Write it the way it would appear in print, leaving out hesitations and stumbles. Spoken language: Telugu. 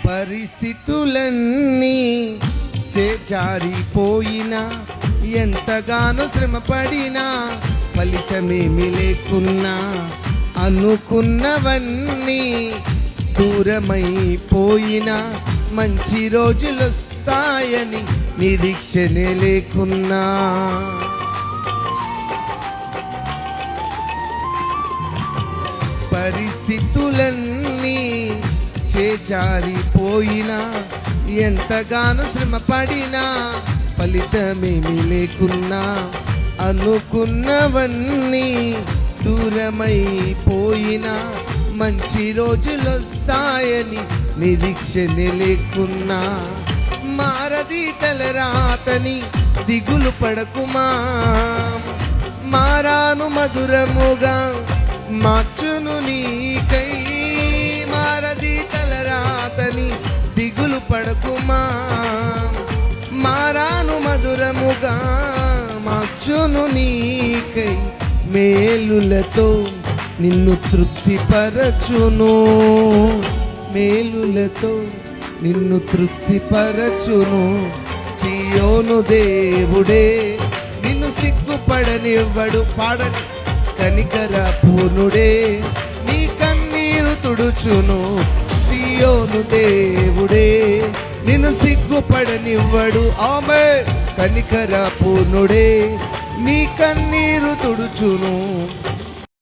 పరిస్థితులన్నీ చేజారిపోయినా, ఎంతగానో శ్రమపడినా, ఫలితమేమి లేకున్నా, అనుకున్నవన్నీ దూరమైపోయినా, మంచి రోజులొస్తాయని నిరీక్షనే లేకున్నా, పరిస్థితులన్నీ చేజారిపోయినా, ఎంతగానో శ్రమపడినా, ఫలితమేమి లేకున్నా, అనుకున్నవన్నీ దూరమైపోయినా, మంచి రోజులొస్తాయని నిరీక్షణ లేకున్నా, మారదీటల రాతని దిగులు పడకుమా, మారాను మధురముగా మార్చును నీకై, మారదీటల రాతని దిగులు పడకుమా, మారాను మధురముగా మార్చును నీకై, మేలులతో నిన్ను తృప్తిపరచును, మేలులతో నిన్ను తృప్తిపరచును. సియోను దేవుడే నిన్ను సిగ్గుపడనివ్వడు, పాడని కనికర పూర్ణుడే నీ కన్నీరు తుడుచును. సియోను దేవుడే నిన్ను సిగ్గుపడనివ్వడు, ఆమె కనికర పూర్ణుడే నీ కన్నీరు తుడుచును.